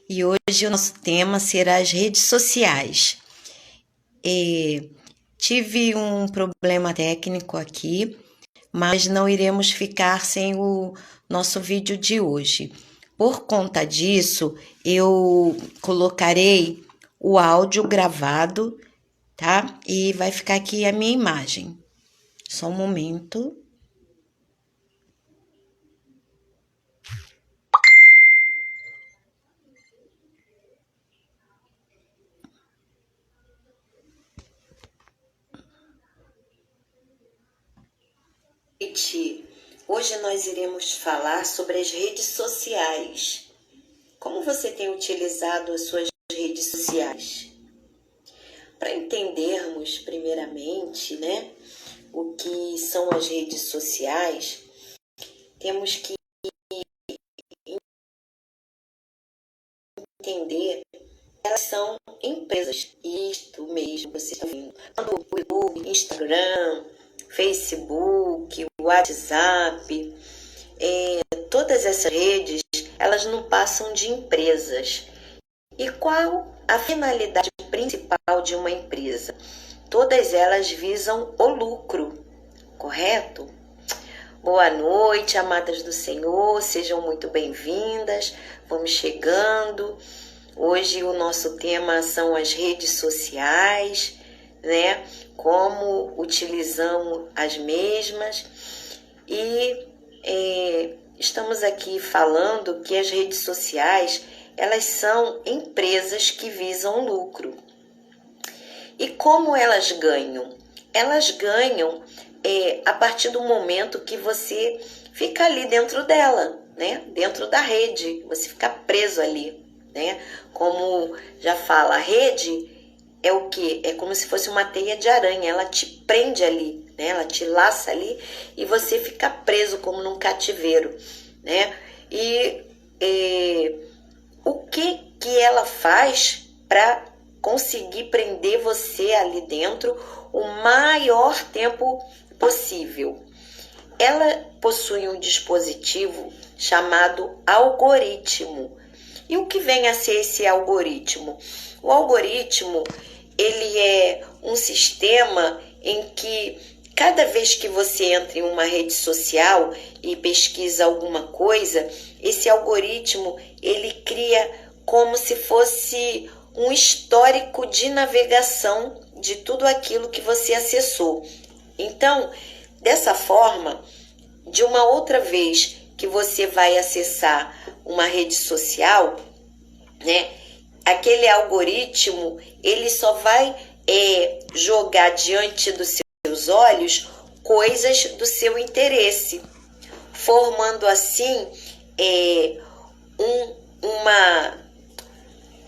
E hoje o nosso tema será as redes sociais. Tive um problema técnico aqui, mas não iremos ficar sem o nosso vídeo de hoje. Por conta disso, eu colocarei o áudio gravado, tá? E vai ficar aqui a minha imagem. Só um momento. Hoje nós iremos falar sobre as redes sociais. Como você tem utilizado as suas redes sociais? Para entendermos primeiramente, né, o que são as redes sociais, temos que entender que elas são empresas. Isto mesmo, você está vendo. O YouTube, Instagram, Facebook, WhatsApp, todas essas redes, elas não passam de empresas. E qual a finalidade principal de uma empresa? Todas elas visam o lucro, correto? Boa noite, amadas do Senhor, sejam muito bem-vindas. Vamos chegando. Hoje o nosso tema são as redes sociais, né? Como utilizamos as mesmas. E estamos aqui falando que as redes sociais, elas são empresas que visam lucro. E como elas ganham? Elas ganham a partir do momento que você fica ali dentro dela, né? Dentro da rede, você fica preso ali, né? Como já fala, a rede é o quê? É como se fosse uma teia de aranha, ela te prende ali, né? Ela te laça ali e você fica preso como num cativeiro, né? E o que ela faz para conseguir prender você ali dentro o maior tempo possível? Ela possui um dispositivo chamado algoritmo. E o que vem a ser esse algoritmo? O algoritmo, ele é um sistema em que cada vez que você entra em uma rede social e pesquisa alguma coisa, esse algoritmo, ele cria como se fosse um histórico de navegação de tudo aquilo que você acessou. Então, dessa forma, de uma outra vez que você vai acessar uma rede social, né, aquele algoritmo, ele só vai jogar diante dos seus olhos coisas do seu interesse, formando assim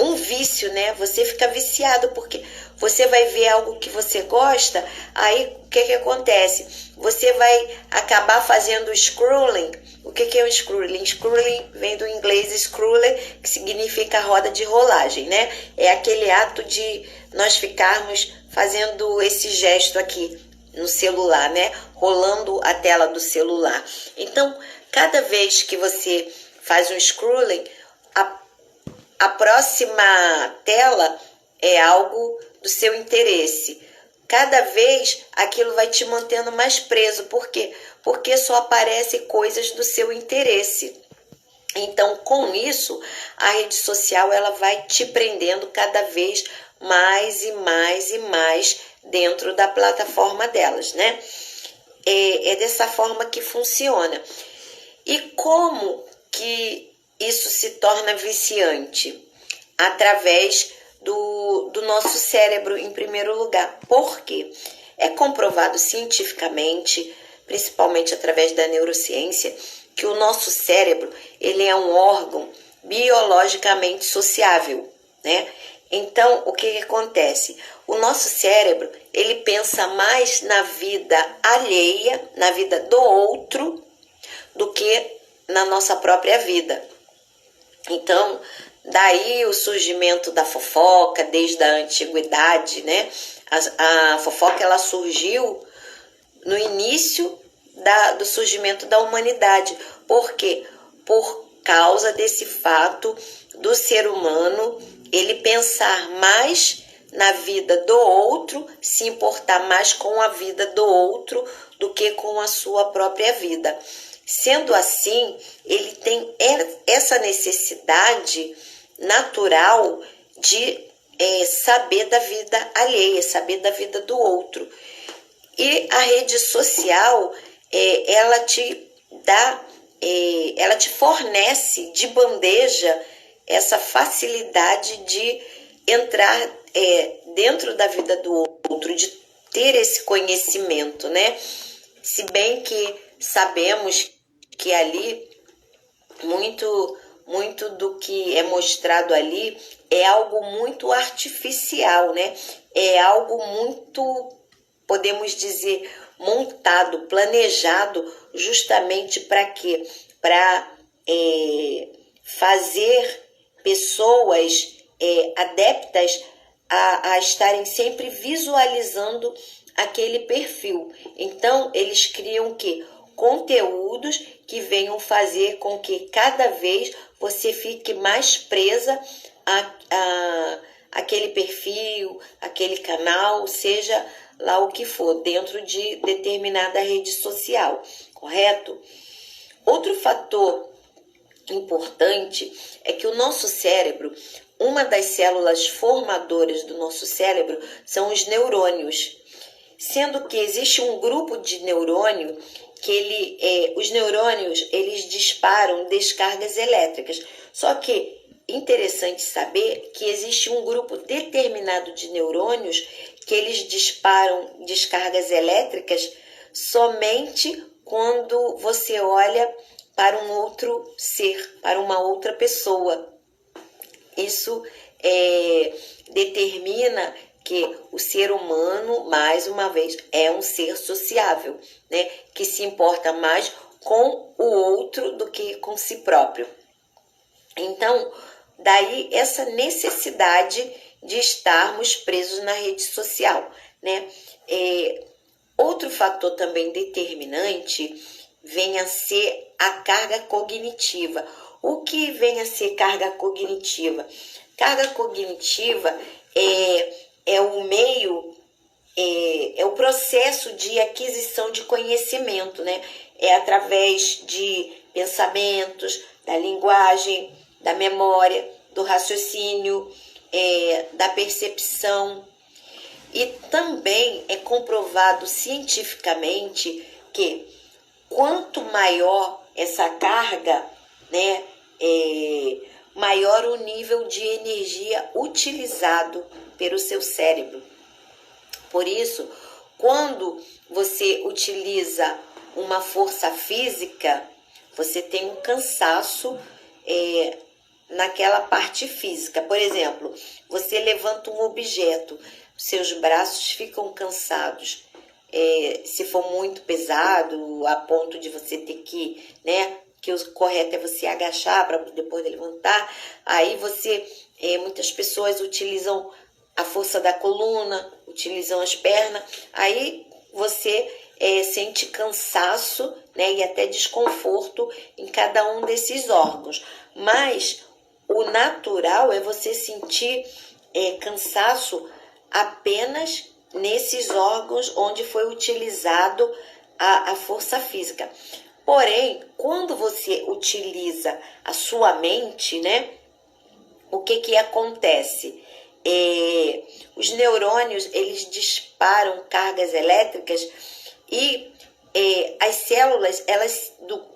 um vício, né? Você fica viciado porque você vai ver algo que você gosta, aí o que acontece? Você vai acabar fazendo scrolling. O que é um scrolling? Scrolling vem do inglês scroller, que significa roda de rolagem, né? É aquele ato de nós ficarmos fazendo esse gesto aqui no celular, né? Rolando a tela do celular. Então, cada vez que você faz um scrolling, a próxima tela é algo do seu interesse. Cada vez aquilo vai te mantendo mais preso. Por quê? Porque só aparecem coisas do seu interesse. Então, com isso, a rede social ela vai te prendendo cada vez mais e mais e mais dentro da plataforma delas, né? É dessa forma que funciona. E como que isso se torna viciante? Através do nosso cérebro, em primeiro lugar. Por quê? É comprovado cientificamente, principalmente através da neurociência, que o nosso cérebro, ele é um órgão biologicamente sociável, né? Então, o que acontece? O nosso cérebro, ele pensa mais na vida alheia, na vida do outro, do que na nossa própria vida. Então, daí o surgimento da fofoca desde a antiguidade, né? A fofoca ela surgiu no início do surgimento da humanidade. Por quê? Por causa desse fato do ser humano ele pensar mais na vida do outro, se importar mais com a vida do outro do que com a sua própria vida. Sendo assim, ele tem essa necessidade natural de saber da vida alheia, saber da vida do outro. E a rede social, ela te dá, ela te fornece de bandeja essa facilidade de entrar dentro da vida do outro, de ter esse conhecimento, né? Se bem que sabemos que ali muito do que é mostrado ali é algo muito artificial, né? É algo muito, podemos dizer, montado, planejado, justamente para quê? Para fazer pessoas adeptas a estarem sempre visualizando aquele perfil. Então, eles criam conteúdos que venham fazer com que cada vez você fique mais presa àquele perfil, aquele canal, seja lá o que for, dentro de determinada rede social, correto? Outro fator importante é que o nosso cérebro, uma das células formadoras do nosso cérebro são os neurônios, sendo que existe um grupo de neurônio que os neurônios eles disparam descargas elétricas. Só que interessante saber que existe um grupo determinado de neurônios que eles disparam descargas elétricas somente quando você olha para um outro ser, para uma outra pessoa. Isso determina que o ser humano, mais uma vez, é um ser sociável, né? Que se importa mais com o outro do que com si próprio. Então, daí essa necessidade de estarmos presos na rede social, né? Outro fator também determinante vem a ser a carga cognitiva. O que vem a ser carga cognitiva? Carga cognitiva é o meio, é o processo de aquisição de conhecimento, né? É através de pensamentos, da linguagem, da memória, do raciocínio, da percepção. E também é comprovado cientificamente que quanto maior essa carga, né, maior o nível de energia utilizado pelo seu cérebro. Por isso, quando você utiliza uma força física, você tem um cansaço naquela parte física. Por exemplo, você levanta um objeto, seus braços ficam cansados. Se for muito pesado, a ponto de você ter que, né, que o correto é você agachar para depois de levantar, aí muitas pessoas utilizam a força da coluna, utilizam as pernas, aí você sente cansaço, né, e até desconforto em cada um desses órgãos. Mas o natural é você sentir cansaço apenas nesses órgãos onde foi utilizado a força física. Porém, quando você utiliza a sua mente, né, o que acontece? Os neurônios, eles disparam cargas elétricas e as células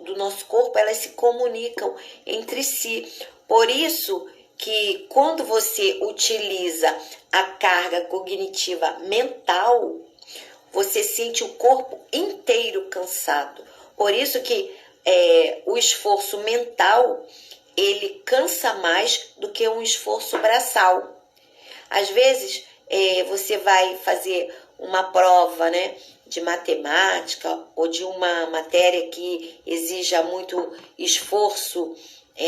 do nosso corpo, elas se comunicam entre si. Por isso que quando você utiliza a carga cognitiva mental, você sente o corpo inteiro cansado. Por isso que o esforço mental, ele cansa mais do que um esforço braçal. Às vezes, você vai fazer uma prova, né, de matemática ou de uma matéria que exija muito esforço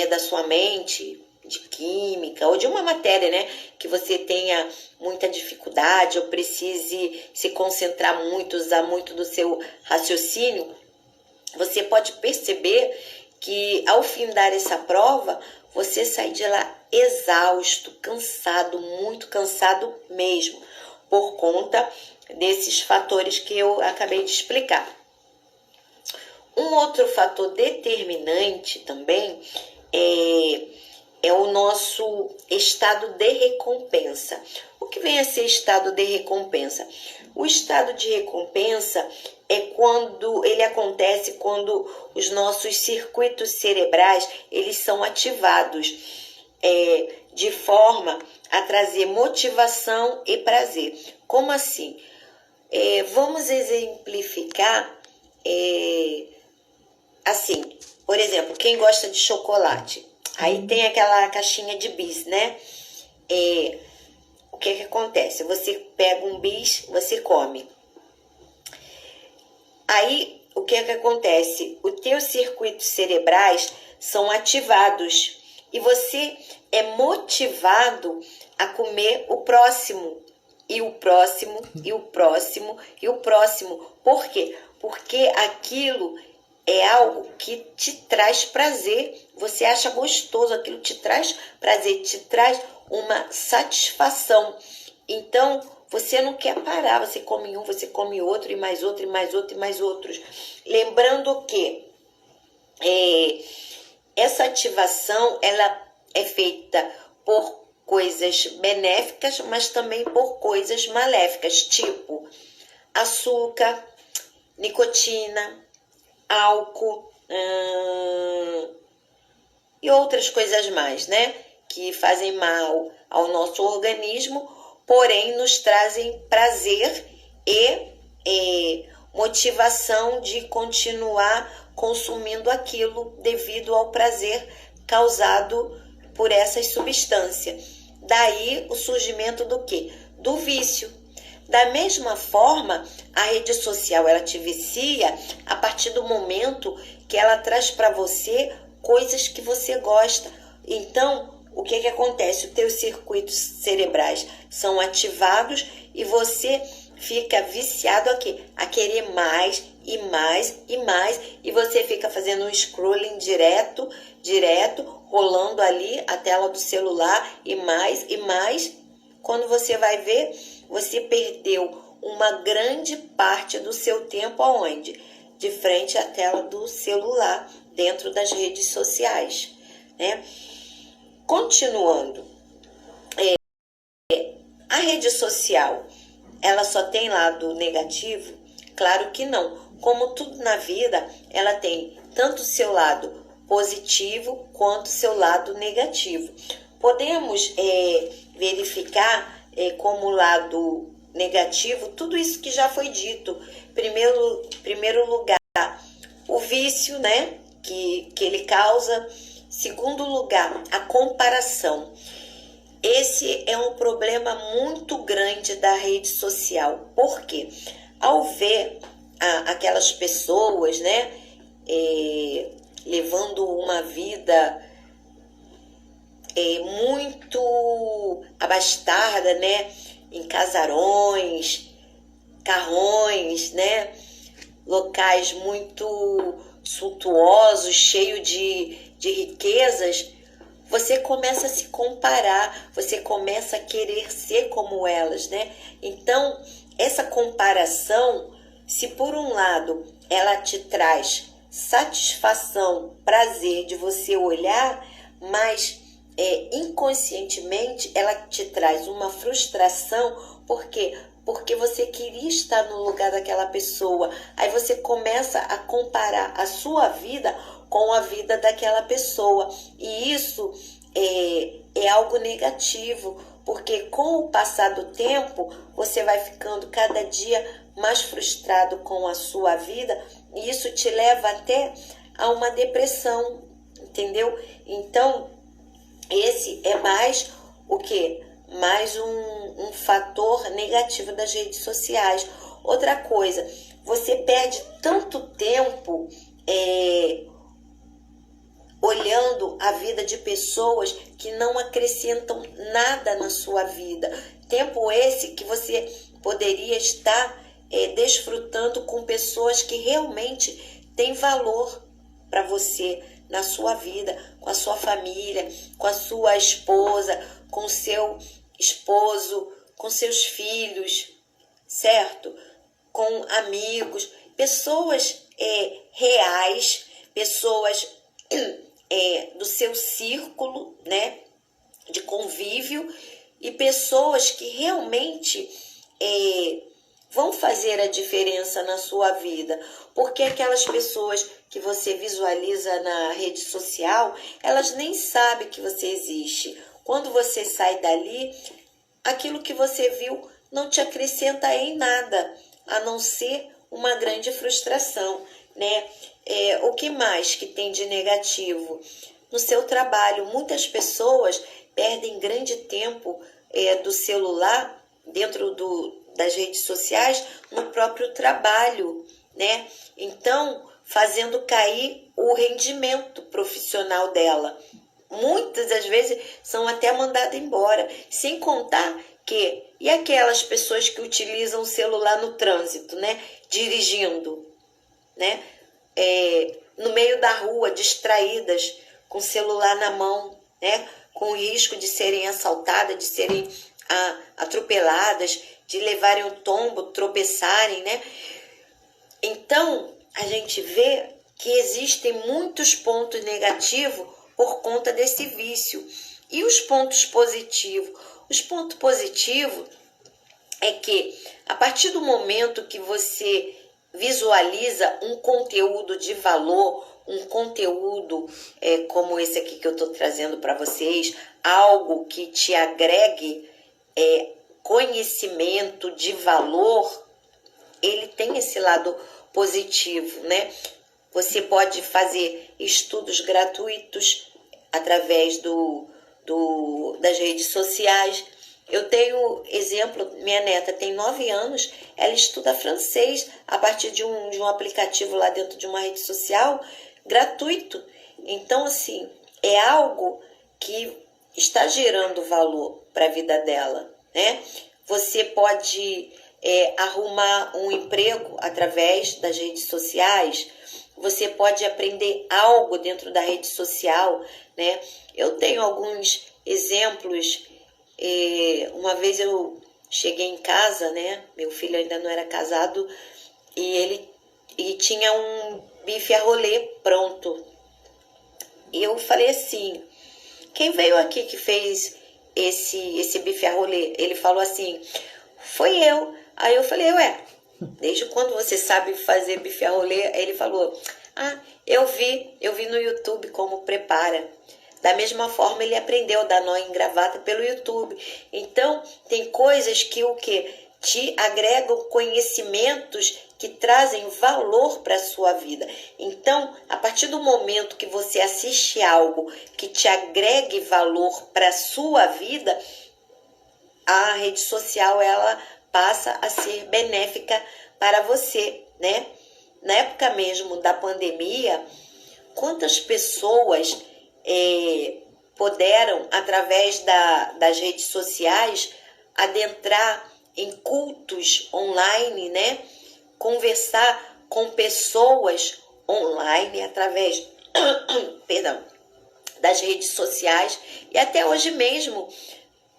da sua mente, de química, ou de uma matéria, né, que você tenha muita dificuldade ou precise se concentrar muito, usar muito do seu raciocínio. Você pode perceber que ao findar essa prova, você sai de lá exausto, cansado, muito cansado mesmo, por conta desses fatores que eu acabei de explicar. Um outro fator determinante também é o nosso estado de recompensa. O que vem a ser estado de recompensa? O estado de recompensa é quando ele acontece quando os nossos circuitos cerebrais eles são ativados de forma a trazer motivação e prazer. Como assim? Vamos exemplificar assim, por exemplo, quem gosta de chocolate, aí tem aquela caixinha de bis, né? O que acontece? Você pega um bis, você come. Aí, o que acontece? Os teus circuitos cerebrais são ativados e você é motivado a comer o próximo, e o próximo, e o próximo, e o próximo. Por quê? Porque aquilo é algo que te traz prazer, você acha gostoso, aquilo te traz prazer, te traz uma satisfação. Então, você não quer parar, você come um, você come outro, e mais outro, e mais outro, e mais outros. Lembrando que essa ativação, ela é feita por coisas benéficas, mas também por coisas maléficas, tipo açúcar, nicotina, álcool e outras coisas mais, né? Que fazem mal ao nosso organismo, porém nos trazem prazer e motivação de continuar consumindo aquilo devido ao prazer causado por essas substâncias. Daí o surgimento do quê? Do vício. Da mesma forma, a rede social ela te vicia a partir do momento que ela traz para você coisas que você gosta. Então, o que acontece? Os teus circuitos cerebrais são ativados e você fica viciado a quê? A querer mais e mais e mais, e você fica fazendo um scrolling direto, rolando ali a tela do celular e mais e mais. Quando você vai ver, você perdeu uma grande parte do seu tempo aonde? De frente à tela do celular, dentro das redes sociais, né? Continuando, a rede social, ela só tem lado negativo? Claro que não. Como tudo na vida, ela tem tanto o seu lado positivo quanto o seu lado negativo. Podemos verificar como lado negativo tudo isso que já foi dito. Primeiro lugar, o vício, né, que ele causa. Segundo lugar, a comparação. Esse é um problema muito grande da rede social. Por quê? Ao ver aquelas pessoas, né, levando uma vida muito abastada, né, em casarões, carrões, né, locais muito suntuosos, cheios de riquezas, você começa a se comparar, você começa a querer ser como elas, né? Então, essa comparação, se por um lado ela te traz satisfação, prazer de você olhar, mas inconscientemente ela te traz uma frustração, por quê? Porque você queria estar no lugar daquela pessoa. Aí você começa a comparar a sua vida com a vida daquela pessoa. E isso é algo negativo, porque com o passar do tempo, você vai ficando cada dia mais frustrado com a sua vida, e isso te leva até a uma depressão, entendeu? Então, esse é mais o quê? Mais um fator negativo das redes sociais. Outra coisa, você perde tanto tempo olhando a vida de pessoas que não acrescentam nada na sua vida. Tempo esse que você poderia estar desfrutando com pessoas que realmente têm valor para você, na sua vida, com a sua família, com a sua esposa, com o seu esposo, com seus filhos, certo? Com amigos, pessoas reais, pessoas do seu círculo, né, de convívio, e pessoas que realmente vão fazer a diferença na sua vida, porque aquelas pessoas que você visualiza na rede social, elas nem sabem que você existe. Quando você sai dali, aquilo que você viu não te acrescenta em nada, a não ser uma grande frustração, né? O que mais que tem de negativo? No seu trabalho, muitas pessoas perdem grande tempo do celular, dentro das redes sociais, no próprio trabalho, né? Então, fazendo cair o rendimento profissional dela. Muitas das vezes são até mandadas embora, sem contar que, e aquelas pessoas que utilizam o celular no trânsito, né? Dirigindo, né? No meio da rua, distraídas, com o celular na mão, né? Com o risco de serem assaltadas, de serem atropeladas, de levarem um tombo, tropeçarem, né? Então, a gente vê que existem muitos pontos negativos por conta desse vício. E os pontos positivos? Os pontos positivos é que, a partir do momento que você visualiza um conteúdo de valor, um conteúdo como esse aqui que eu estou trazendo para vocês, algo que te agregue conhecimento de valor, ele tem esse lado positivo, né? Você pode fazer estudos gratuitos através das redes sociais. Eu tenho exemplo, minha neta tem 9 anos, ela estuda francês a partir de um aplicativo lá dentro de uma rede social, gratuito. Então, assim, é algo que está gerando valor para a vida dela, né? Você pode arrumar um emprego através das redes sociais, você pode aprender algo dentro da rede social, né? Eu tenho alguns exemplos. Uma vez eu cheguei em casa, né? Meu filho ainda não era casado e tinha um bife a rolê pronto. E eu falei assim: quem veio aqui que fez esse bife a rolê? Ele falou assim: foi eu. Aí eu falei: ué, desde quando você sabe fazer bife a rolê? Aí ele falou: eu vi no YouTube como prepara. Da mesma forma, ele aprendeu a dar nó em gravata pelo YouTube. Então, tem coisas que o quê? Te agregam conhecimentos que trazem valor para a sua vida. Então, a partir do momento que você assiste algo que te agregue valor para a sua vida, a rede social, ela passa a ser benéfica para você, né? Na época mesmo da pandemia, quantas pessoas puderam, através das redes sociais, adentrar em cultos online, né? Conversar com pessoas online através das redes sociais, e até hoje mesmo,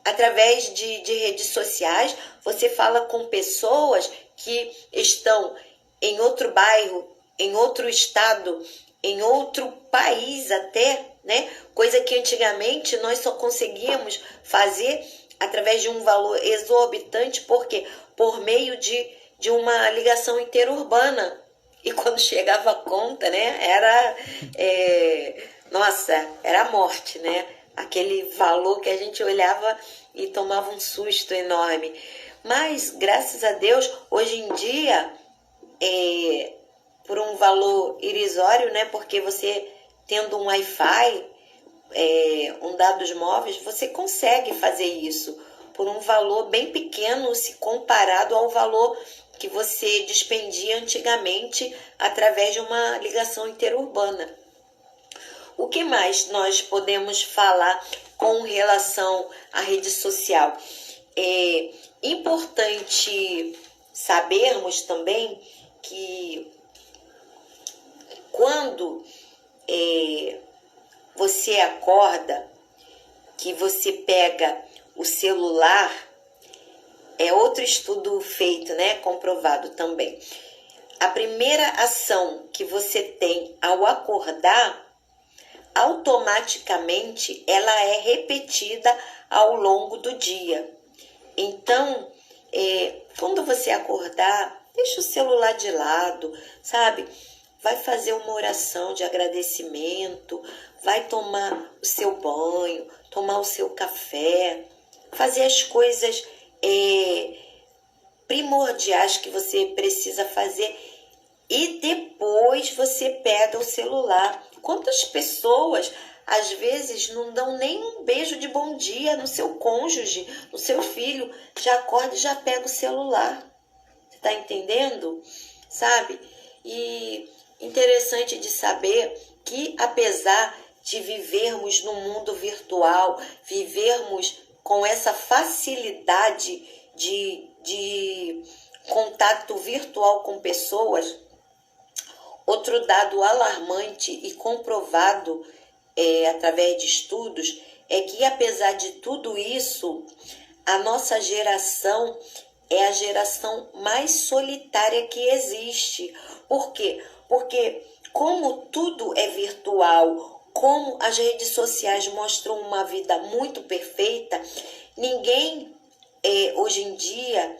através de redes sociais, você fala com pessoas que estão em outro bairro, em outro estado, em outro país até, né? Coisa que antigamente nós só conseguíamos fazer através de um valor exorbitante, porque por meio de uma ligação interurbana. E quando chegava a conta, né? Era a morte, né? Aquele valor que a gente olhava e tomava um susto enorme. Mas, graças a Deus, hoje em dia, por um valor irrisório, né? Porque você tendo um Wi-Fi, dados móveis, você consegue fazer isso por um valor bem pequeno se comparado ao valor que você dispendia antigamente através de uma ligação interurbana. O que mais nós podemos falar com relação à rede social? É importante sabermos também que quando você acorda, que você pega o celular, é outro estudo feito, né, comprovado também. A primeira ação que você tem ao acordar, automaticamente ela é repetida ao longo do dia. Então, quando você acordar, deixa o celular de lado, sabe? Vai fazer uma oração de agradecimento, vai tomar o seu banho, tomar o seu café, fazer as coisas primordiais que você precisa fazer e depois você pega o celular. Quantas pessoas às vezes não dão nem um beijo de bom dia no seu cônjuge, no seu filho, já acorda e já pega o celular. Você está entendendo? Sabe? E interessante de saber que apesar de vivermos no mundo virtual, vivermos com essa facilidade de contato virtual com pessoas, outro dado alarmante e comprovado através de estudos é que, apesar de tudo isso, a nossa geração é a geração mais solitária que existe. Por quê? Porque como tudo é virtual, como as redes sociais mostram uma vida muito perfeita, ninguém hoje em dia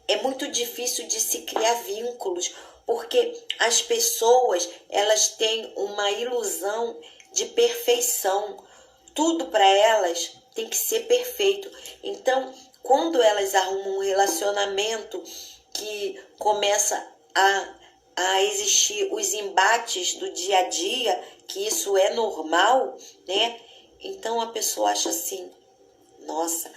é muito difícil de se criar vínculos, porque as pessoas elas têm uma ilusão de perfeição. Tudo para elas tem que ser perfeito. Então, quando elas arrumam um relacionamento que começa a existir os embates do dia a dia, que isso é normal, né? Então a pessoa acha assim, nossa,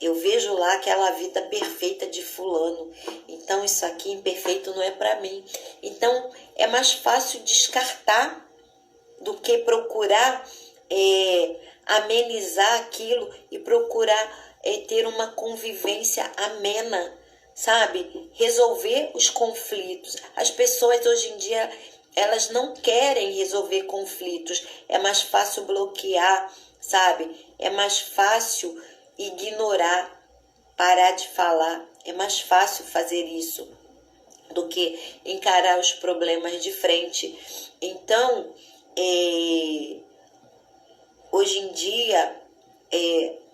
eu vejo lá aquela vida perfeita de fulano, então isso aqui imperfeito não é para mim. Então é mais fácil descartar do que procurar amenizar aquilo e procurar ter uma convivência amena, sabe? Resolver os conflitos. As pessoas hoje em dia, elas não querem resolver conflitos. É mais fácil bloquear, sabe? É mais fácil ignorar, parar de falar. É mais fácil fazer isso do que encarar os problemas de frente. Então, hoje em dia,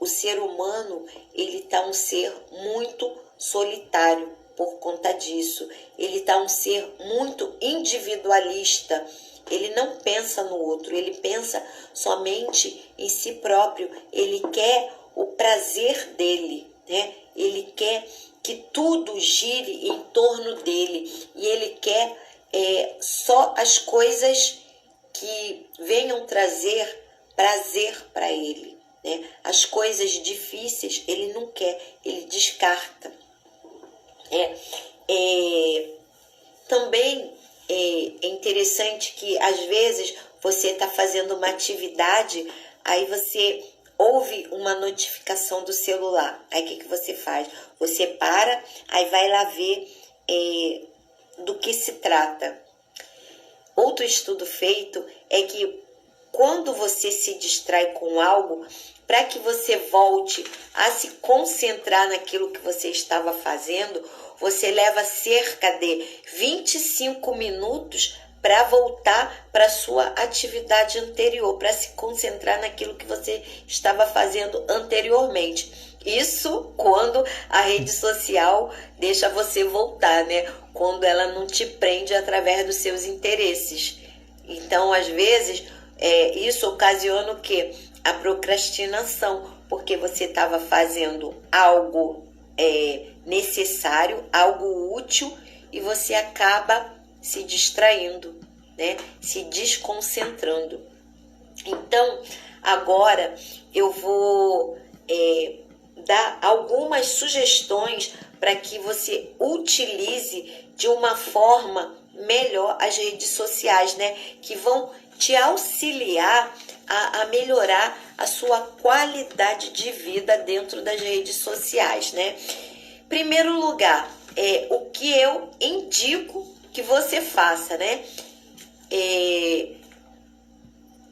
o ser humano, ele está um ser muito solitário por conta disso. Ele está um ser muito individualista. Ele não pensa no outro, ele pensa somente em si próprio. Ele quer o prazer dele, né? Ele quer que tudo gire em torno dele. E ele quer só as coisas que venham trazer prazer para ele, né? As coisas difíceis ele não quer, ele descarta. Também é interessante que às vezes você está fazendo uma atividade, aí você ouve uma notificação do celular. Aí o que você faz? Você para, aí vai lá ver do que se trata. Outro estudo feito é que quando você se distrai com algo, para que você volte a se concentrar naquilo que você estava fazendo, você leva cerca de 25 minutos para voltar para a sua atividade anterior, para se concentrar naquilo que você estava fazendo anteriormente. Isso quando a rede social deixa você voltar, né? Quando ela não te prende através dos seus interesses. Então, às vezes, isso ocasiona o quê? A procrastinação, porque você estava fazendo algo necessário, algo útil, e você acaba se distraindo, né? Se desconcentrando. Então, agora eu vou dar algumas sugestões para que você utilize de uma forma melhor as redes sociais, né? Que vão te auxiliar a melhorar a sua qualidade de vida dentro das redes sociais, né? Primeiro lugar, o que eu indico que você faça, né?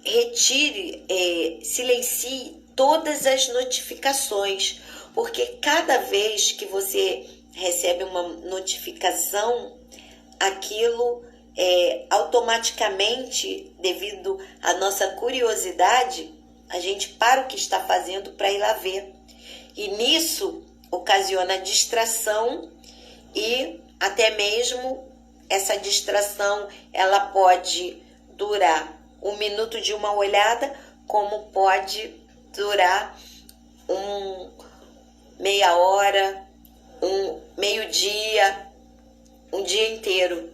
retire, silencie todas as notificações, porque cada vez que você recebe uma notificação, aquilo automaticamente, devido à nossa curiosidade, a gente para o que está fazendo para ir lá ver. E nisso ocasiona distração, e até mesmo essa distração ela pode durar 1 minuto de uma olhada, como pode durar meia hora, meio-dia, um dia inteiro.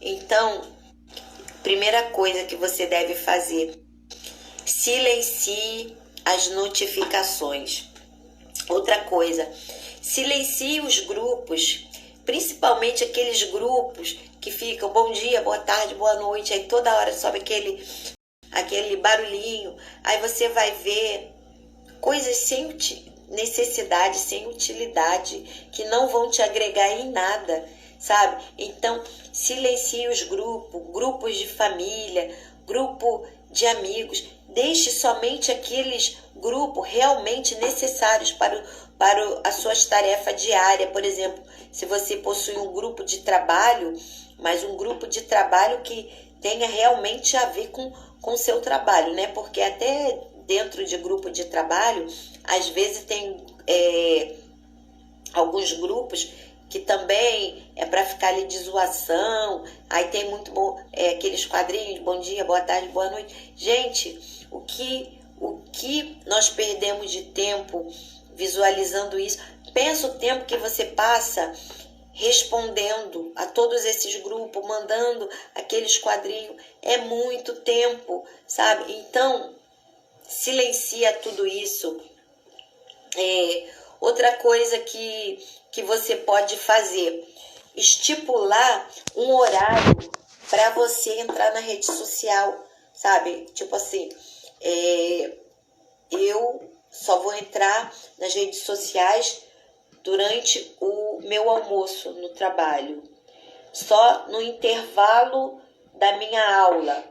Então, primeira coisa que você deve fazer: silencie as notificações. Outra coisa, silencie os grupos, principalmente aqueles grupos que ficam bom dia, boa tarde, boa noite, aí toda hora sobe aquele barulhinho, aí você vai ver coisas sem necessidade, sem utilidade, que não vão te agregar em nada, sabe? Então, silencie os grupos de família, grupo de amigos, deixe somente aqueles grupos realmente necessários para as suas tarefas diárias. Por exemplo, se você possui um grupo de trabalho, mas um grupo de trabalho que tenha realmente a ver com o seu trabalho, né? Porque até dentro de grupo de trabalho, às vezes tem alguns grupos que também é para ficar ali de zoação, aí tem muito bom, aqueles quadrinhos, bom dia, boa tarde, boa noite. Gente, o que nós perdemos de tempo visualizando isso? Pensa o tempo que você passa respondendo a todos esses grupos, mandando aqueles quadrinhos, é muito tempo, sabe? Então, silencia tudo isso. Outra coisa que você pode fazer: estipular um horário para você entrar na rede social, sabe? Tipo assim, eu só vou entrar nas redes sociais durante o meu almoço no trabalho, só no intervalo da minha aula,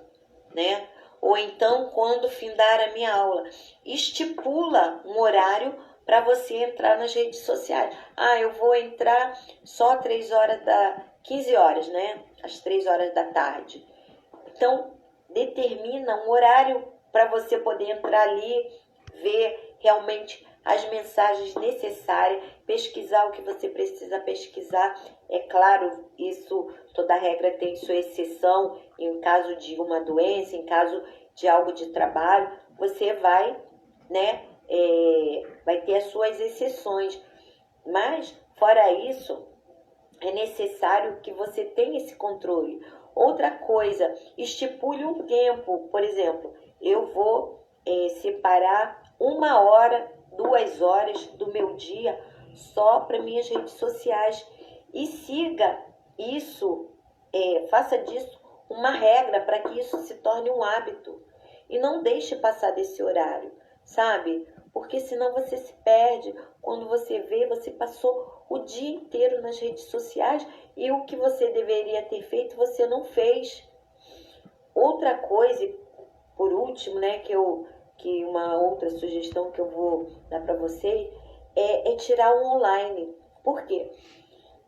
né? Ou então quando findar a minha aula. Estipula um horário para você entrar nas redes sociais. Eu vou entrar só 15 horas, né? Às 3 horas da tarde. Então, determina um horário para você poder entrar ali, ver realmente as mensagens necessárias, pesquisar o que você precisa pesquisar. É claro, isso, toda regra tem sua exceção. Em caso de uma doença, em caso de algo de trabalho, você vai, né, vai ter as suas exceções. Mas, fora isso, é necessário que você tenha esse controle. Outra coisa, estipule um tempo. Por exemplo, eu vou separar 1 hora, 2 horas do meu dia só para minhas redes sociais. E siga isso, faça disso uma regra para que isso se torne um hábito. E não deixe passar desse horário, sabe? Porque senão você se perde. Quando você vê, você passou o dia inteiro nas redes sociais e o que você deveria ter feito, você não fez. Outra coisa, por último, né, que uma outra sugestão que eu vou dar para vocês é tirar o online. Por quê?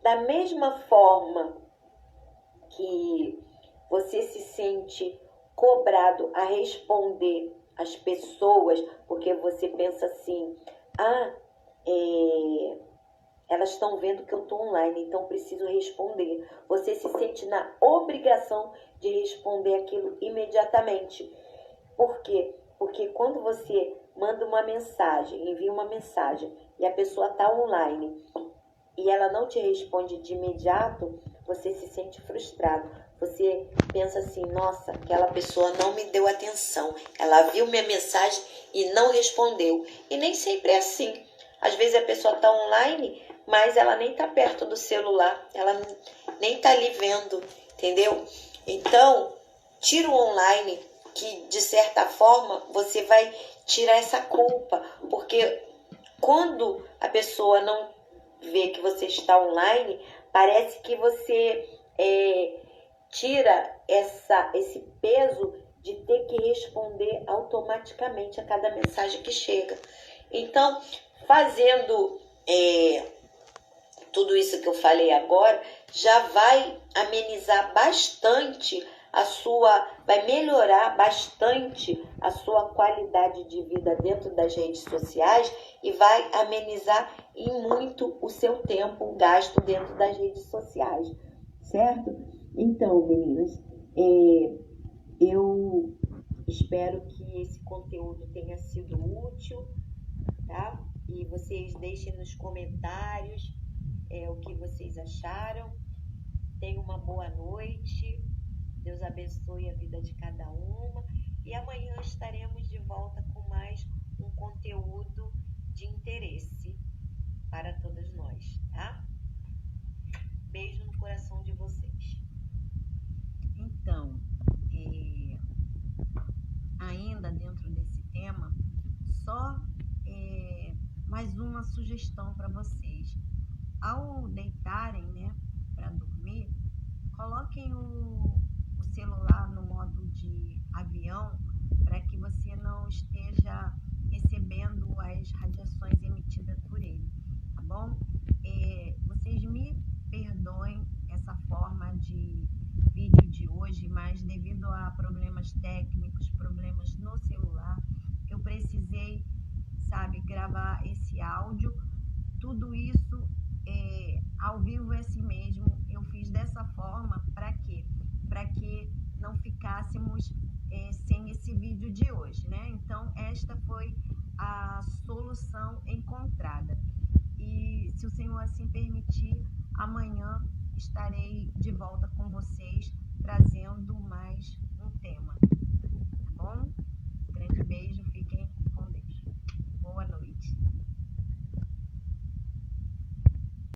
Da mesma forma que você se sente cobrado a responder às pessoas, porque você pensa assim, elas estão vendo que eu estou online, então preciso responder. Você se sente na obrigação de responder aquilo imediatamente. Por quê? Porque quando você manda uma mensagem, envia uma mensagem, e a pessoa está online e ela não te responde de imediato, você se sente frustrado. Você pensa assim, nossa, aquela pessoa não me deu atenção. Ela viu minha mensagem e não respondeu. E nem sempre é assim. Às vezes a pessoa está online, mas ela nem está perto do celular. Ela nem está ali vendo, entendeu? Então, tira o online, que de certa forma você vai tirar essa culpa. Porque quando a pessoa não vê que você está online, parece que você tira esse peso de ter que responder automaticamente a cada mensagem que chega. Então, fazendo tudo isso que eu falei agora, já vai amenizar bastante vai melhorar bastante a sua qualidade de vida dentro das redes sociais e vai amenizar em muito o seu tempo gasto dentro das redes sociais, certo? Então, meninas, eu espero que esse conteúdo tenha sido útil, tá? E vocês deixem nos comentários o que vocês acharam. Tenham uma boa noite. Deus abençoe a vida de cada uma. E amanhã estaremos de volta com mais um conteúdo de interesse para todas nós, tá? Beijo no coração de vocês. Então, ainda dentro desse tema, só mais uma sugestão para vocês. Ao deitarem, né, para dormir, coloquem o celular no modo de avião para que você não esteja recebendo as radiações emitidas por ele, tá bom? Vocês me perdoem essa forma de vídeo de hoje, mas devido a problemas técnicos, problemas no celular, eu precisei, gravar esse áudio. Tudo isso ao vivo é assim mesmo. Eu fiz dessa forma para quê? Para que não ficássemos sem esse vídeo de hoje, né? Então, esta foi a solução encontrada. E se o Senhor assim permitir, amanhã estarei de volta com vocês, trazendo mais um tema, tá bom?